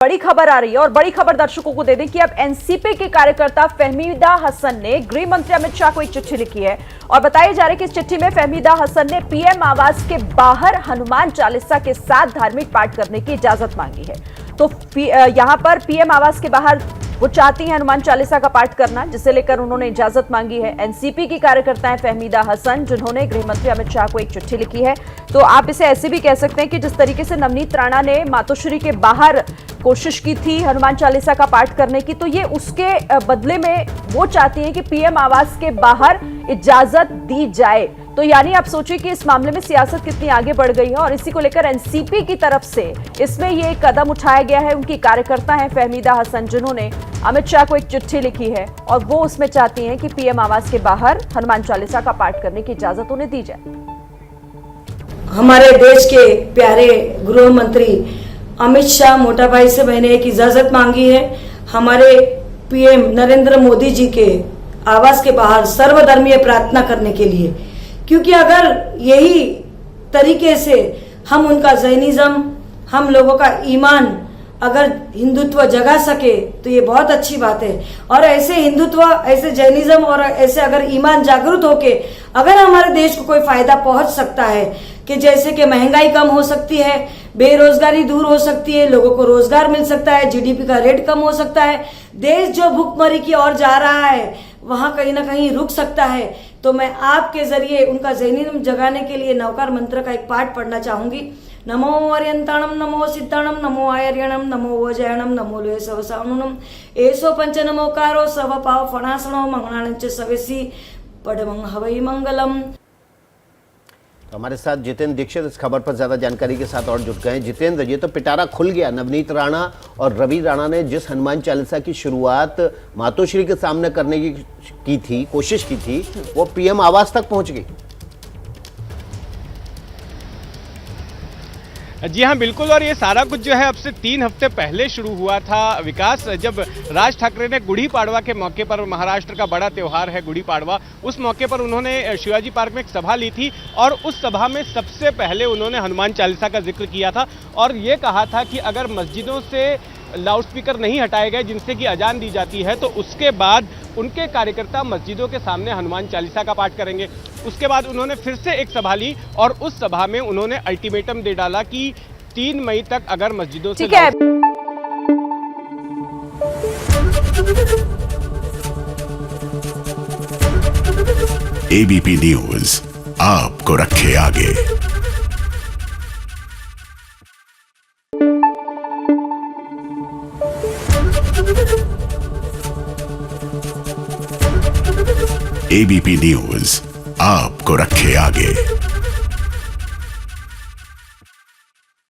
बड़ी खबर आ रही है और बड़ी खबर दर्शकों को दे दें कि अब एनसीपी के कार्यकर्ता फहमीदा हसन ने गृह मंत्री अमित शाह को एक चिट्ठी लिखी है और बताया जा रहा है कि इस चिट्ठी में फहमीदा हसन ने पीएम आवास के बाहर हनुमान चालीसा के साथ धार्मिक पाठ करने की इजाजत मांगी है। तो यहां पर पीएम आवास के बाहर वो चाहती हैं हनुमान चालीसा का पाठ करना, जिसे लेकर उन्होंने इजाजत मांगी है। एनसीपी की कार्यकर्ता हैं फहमीदा हसन, जिन्होंने गृह मंत्री अमित शाह को एक चिट्ठी लिखी है। तो आप इसे ऐसे भी कह सकते हैं कि जिस तरीके से नवनीत राणा ने मातोश्री के बाहर कोशिश की थी हनुमान चालीसा का पाठ करने की, तो ये उसके बदले में वो चाहती हैं कि पीएम आवास के बाहर इजाजत दी जाए। तो यानी आप सोचिए कि इस मामले में सियासत कितनी आगे बढ़ गई है और इसी को लेकर एनसीपी की तरफ से इसमें ये एक कदम उठाया गया है। उनकी कार्यकर्ता हैं फहमीदा हसन, जिन्होंने अमित शाह को एक चिट्ठी लिखी है और वो उसमें चाहती हैं कि पीएम आवास के बाहर हनुमान चालीसा का पाठ करने की इजाजत उन्हें दी जाए। हमारे देश के प्यारे गृह मंत्री अमित शाह मोटा भाई से मैंने एक इजाजत मांगी है हमारे पीएम नरेंद्र मोदी जी के आवास के बाहर सर्वधर्मीय प्रार्थना करने के लिए, क्योंकि अगर यही तरीके से हम उनका जैनिज्म, हम लोगों का ईमान अगर हिंदुत्व जगा सके तो ये बहुत अच्छी बात है। और ऐसे हिंदुत्व, ऐसे जैनिज्म और ऐसे अगर ईमान जागरूक होके अगर हमारे देश को कोई फायदा पहुंच सकता है कि जैसे कि महंगाई कम हो सकती है, बेरोजगारी दूर हो सकती है, लोगों को रोजगार मिल सकता है, जीडीपी का रेट कम हो सकता है, देश जो भुखमरी की ओर जा रहा है वहां कहीं ना कहीं रुक सकता है। तो मैं आपके जरिए उनका जैनिज्म जगाने के लिए नवकार मंत्र का एक पाठ पढ़ना चाहूंगी। नमो अर्यंताणम नमो सिद्धाणम नमो आयर्यणम नमो वजयणम नमो लोय सवसानुनम एसो पंच नमोकारो सव पाव फणासनो मंगलानंच सवेसी पडमंग हवै मंगलम। हमारे साथ जितेंद्र दीक्षित इस खबर पर ज्यादा जानकारी के साथ और जुट गए हैं। जितेंद्र, ये तो पिटारा खुल गया। नवनीत राणा और रवि राणा ने जिस हनुमान चालीसा की शुरुआत मातोश्री के सामने करने की थी, कोशिश की थी, वो पीएम आवास तक पहुंच गई। जी हाँ, बिल्कुल। और ये सारा कुछ जो है अब से 3 हफ्ते पहले शुरू हुआ था विकास, जब राज ठाकरे ने गुड़ी पाड़वा के मौके पर, महाराष्ट्र का बड़ा त्यौहार है गुड़ी पाड़वा, उस मौके पर उन्होंने शिवाजी पार्क में एक सभा ली थी और उस सभा में सबसे पहले उन्होंने हनुमान चालीसा का जिक्र किया था और ये कहा था कि अगर मस्जिदों से लाउडस्पीकर नहीं हटाए गए जिनसे कि अजान दी जाती है तो उसके बाद उनके कार्यकर्ता मस्जिदों के सामने हनुमान चालीसा का पाठ करेंगे। उसके बाद उन्होंने फिर से एक सभा ली और उस सभा में उन्होंने अल्टीमेटम दे डाला कि 3 मई तक अगर मस्जिदों से एबीपी न्यूज आपको रखे आगे। एबीपी न्यूज आपको रखे आगे।